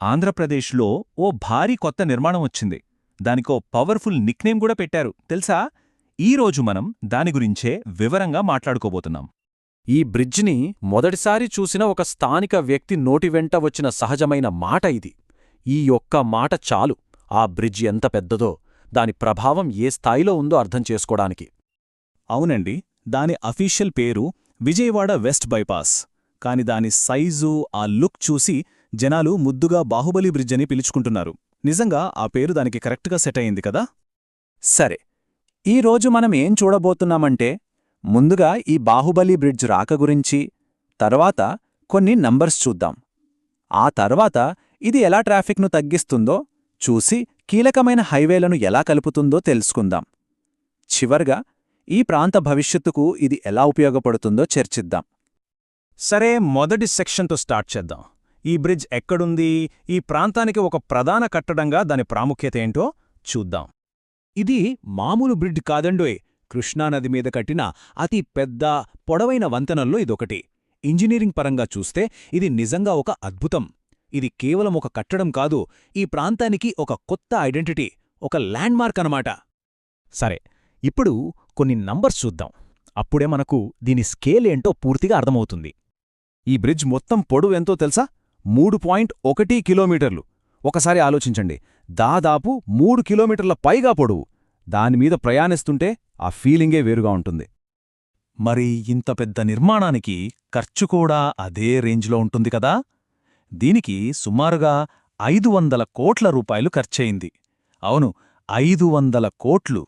ఆంధ్రప్రదేశ్లో ఓ భారీ కొత్త నిర్మాణం వచ్చింది. దానికో పవర్ఫుల్ నిక్నేమ్ కూడా పెట్టారు తెలుసా? ఈరోజు మనం దాని గురించే వివరంగా మాట్లాడుకోబోతున్నాం. ఈ బ్రిడ్జిని మొదటిసారి చూసిన ఒక స్థానిక వ్యక్తి నోటి వెంట వచ్చిన సహజమైన మాట ఇది. ఈ ఒక్క మాట చాలు ఆ బ్రిడ్జి ఎంత పెద్దదో, దాని ప్రభావం ఏ స్థాయిలో ఉందో అర్థం చేసుకోడానికి. అవునండి, దాని అఫీషియల్ పేరు విజయవాడ వెస్ట్ బైపాస్. కాని దాని సైజు, ఆ లుక్ చూసి జనాలు ముద్దుగా బాహుబలి బ్రిడ్జ్ అని పిలుచుకుంటున్నారు. నిజంగా ఆ పేరు దానికి కరెక్ట్గా సెట్ అయింది కదా? సరే, ఈరోజు మనం ఏం చూడబోతున్నామంటే, ముందుగా ఈ బాహుబలి బ్రిడ్జ్ రాక గురించి, తర్వాత కొన్ని నంబర్స్ చూద్దాం. ఆ తర్వాత ఇది ఎలా ట్రాఫిక్ను తగ్గిస్తుందో చూసి కీలకమైన హైవేలను ఎలా కలుపుతుందో తెలుసుకుందాం. చివర్గా ఈ ప్రాంత భవిష్యత్తుకు ఇది ఎలా ఉపయోగపడుతుందో చర్చిద్దాం. సరే, మొదటి సెక్షన్తో స్టార్ట్ చేద్దాం. ఈ బ్రిడ్జ్ ఎక్కడుంది, ఈ ప్రాంతానికి ఒక ప్రధాన కట్టడంగా దాని ప్రాముఖ్యత ఏంటో చూద్దాం. ఇది మామూలు బ్రిడ్జ్ కాదండోయ్, కృష్ణానది మీద కట్టిన అతి పెద్ద, పొడవైన వంతెనల్లో ఇదొకటి. ఇంజనీరింగ్ పరంగా చూస్తే ఇది నిజంగా ఒక అద్భుతం. ఇది కేవలం ఒక కట్టడం కాదు, ఈ ప్రాంతానికి ఒక కొత్త ఐడెంటిటీ, ఒక ల్యాండ్మార్క్ అనమాట. సరే, ఇప్పుడు కొన్ని నంబర్స్ చూద్దాం. అప్పుడే మనకు దీని స్కేల్ ఏంటో పూర్తిగా అర్థమవుతుంది. ఈ బ్రిడ్జ్ మొత్తం పొడవు ఎంతో తెలుసా? 3.1 కిలోమీటర్లు. ఒకసారి ఆలోచించండి, దాదాపు 3 కిలోమీటర్ల పైగా పొడవు. దానిమీద ప్రయాణిస్తుంటే ఆ ఫీలింగే వేరుగా ఉంటుంది. మరి ఇంత పెద్ద నిర్మాణానికి ఖర్చు కూడా అదే రేంజ్లో ఉంటుంది కదా? దీనికి సుమారుగా 500 కోట్ల రూపాయలు ఖర్చయింది. అవును, 500 కోట్లు.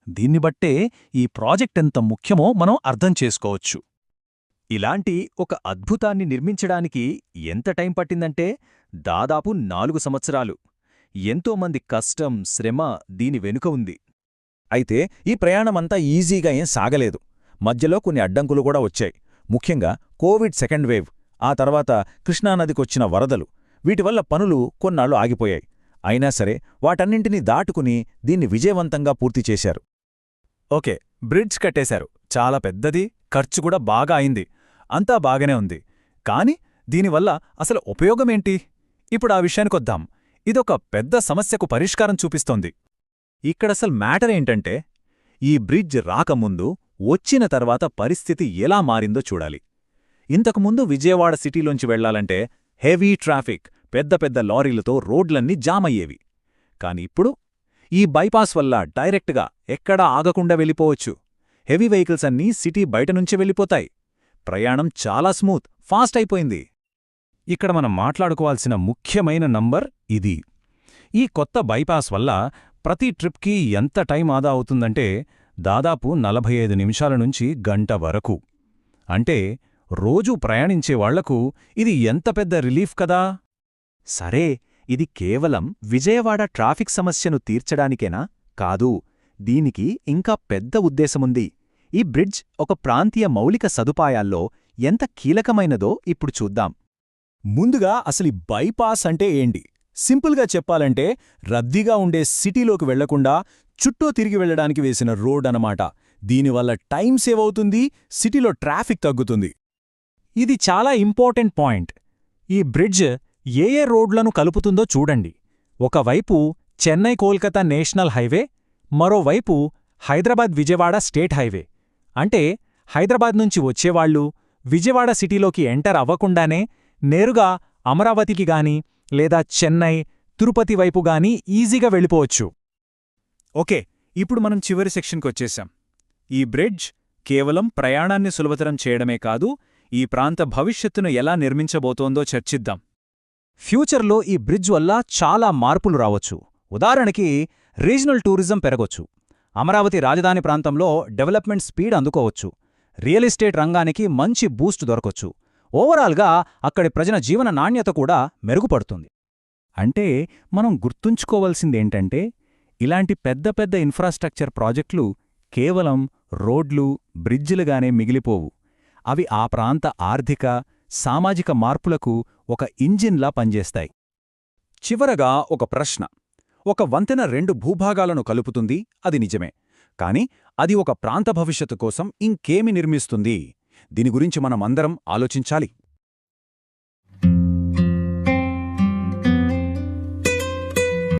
దీన్నిబట్టే ఈ ప్రాజెక్ట్ ఎంత ముఖ్యమో మనం అర్థం చేసుకోవచ్చు. ఇలాంటి ఒక అద్భుతాన్ని నిర్మించడానికి ఎంత టైం పట్టిందంటే దాదాపు 4 సంవత్సరాలు. ఎంతోమంది కష్టం, శ్రమ దీని వెనుక ఉంది. అయితే ఈ ప్రయాణమంతా ఈజీగా ఏం సాగలేదు. మధ్యలో కొన్ని అడ్డంకులు కూడా వచ్చాయి. ముఖ్యంగా కోవిడ్ సెకండ్ వేవ్, ఆ తర్వాత కృష్ణానదికొచ్చిన వరదలు, వీటివల్ల పనులు కొన్నాళ్లు ఆగిపోయాయి. అయినా సరే వాటన్నింటినీ దాటుకుని దీన్ని విజయవంతంగా పూర్తి చేశారు. ఓకే, బ్రిడ్జ్ కట్టేశారు, చాలా పెద్దది, ఖర్చు కూడా బాగా అయింది, అంతా బాగానే ఉంది. కాని దీనివల్ల అసలు ఉపయోగమేంటి? ఇప్పుడు ఆ విషయానికొద్దాం. ఇదొక పెద్ద సమస్యకు పరిష్కారం చూపిస్తోంది. ఇక్కడసలు మ్యాటర్ ఏంటంటే, ఈ బ్రిడ్జ్ రాకముందు, వచ్చిన తర్వాత పరిస్థితి ఎలా మారిందో చూడాలి. ఇంతకుముందు విజయవాడ సిటీలోంచి వెళ్లాలంటే హెవీ ట్రాఫిక్, పెద్ద పెద్ద లారీలతో రోడ్లన్నీ జామయ్యేవి. కాని ఇప్పుడు ఈ బైపాస్ వల్ల డైరెక్ట్గా ఎక్కడా ఆగకుండా వెళ్ళిపోవచ్చు. హెవీ వెహికల్స్ అన్నీ సిటీ బయటనుంచే వెళ్ళిపోతాయి. ప్రయాణం చాలా స్మూత్, ఫాస్ట్ అయిపోయింది. ఇక్కడ మనం మాట్లాడుకోవాల్సిన ముఖ్యమైన నంబర్ ఇది. ఈ కొత్త బైపాస్ వల్ల ప్రతి ట్రిప్కి ఎంత టైం ఆదా అవుతుందంటే దాదాపు 45 నిమిషాల నుంచి గంట వరకు. అంటే రోజూ ప్రయాణించేవాళ్లకు ఇది ఎంత పెద్ద రిలీఫ్ కదా! సరే, ఇది కేవలం విజయవాడ ట్రాఫిక్ సమస్యను తీర్చడానికేనా? కాదు, దీనికి ఇంకా పెద్ద ఉద్దేశముంది. ఈ బ్రిడ్జ్ ఒక ప్రాంతీయ మౌలిక సదుపాయాల్లో ఎంత కీలకమైనదో ఇప్పుడు చూద్దాం. ముందుగా అసలు బైపాస్ అంటే ఏంటి? సింపుల్గా చెప్పాలంటే రద్దీగా ఉండే సిటీలోకి వెళ్లకుండా చుట్టూ తిరిగి వెళ్లడానికి వేసిన రోడ్ అనమాట. దీనివల్ల టైం సేవ్ అవుతుంది, సిటీలో ట్రాఫిక్ తగ్గుతుంది. ఇది చాలా ఇంపార్టెంట్ పాయింట్. ఈ బ్రిడ్జ్ ఏ ఏ రోడ్లను కలుపుతుందో చూడండి. ఒకవైపు చెన్నై కోల్కతా నేషనల్ హైవే, మరోవైపు హైదరాబాద్ విజయవాడ స్టేట్ హైవే. అంటే హైదరాబాద్ నుంచి వచ్చేవాళ్లు విజయవాడ సిటీలోకి ఎంటర్ అవ్వకుండానే నేరుగా అమరావతికి గాని లేదా చెన్నై, తిరుపతి వైపు గాని ఈజీగా వెళ్ళిపోవచ్చు. ఓకే, ఇప్పుడు మనం చివరి సెక్షన్కొచ్చేశాం. ఈ బ్రిడ్జ్ కేవలం ప్రయాణాన్ని సులభతరం చేయడమే కాదు, ఈ ప్రాంత భవిష్యత్తును ఎలా నిర్మించబోతోందో చర్చిద్దాం. ఫ్యూచర్లో ఈ బ్రిడ్జ్ వల్ల చాలా మార్పులు రావచ్చు. ఉదాహరణకి రీజనల్ టూరిజం పెరగొచ్చు, అమరావతి రాజధాని ప్రాంతంలో డెవలప్మెంట్ స్పీడ్ అందుకోవచ్చు, రియల్ ఎస్టేట్ రంగానికి మంచి బూస్ట్ దొరకొచ్చు. ఓవరాల్గా అక్కడి ప్రజల జీవన నాణ్యత కూడా మెరుగుపడుతుంది. అంటే మనం గుర్తుంచుకోవలసిందేంటంటే, ఇలాంటి పెద్ద పెద్ద ఇన్ఫ్రాస్ట్రక్చర్ ప్రాజెక్టులు కేవలం రోడ్లు, బ్రిడ్జిలుగానే మిగిలిపోవు. అవి ఆ ప్రాంత ఆర్థిక, సామాజిక మార్పులకు ఒక ఇంజిన్లా పనిచేస్తాయి. చివరగా ఒక ప్రశ్న. ఒక వంతెన 2 భూభాగాలను కలుపుతుంది, అది నిజమే. కాని అది ఒక ప్రాంత భవిష్యత్తు కోసం ఇంకేమి నిర్మిస్తుంది? దీని గురించి మనమందరం ఆలోచించాలి.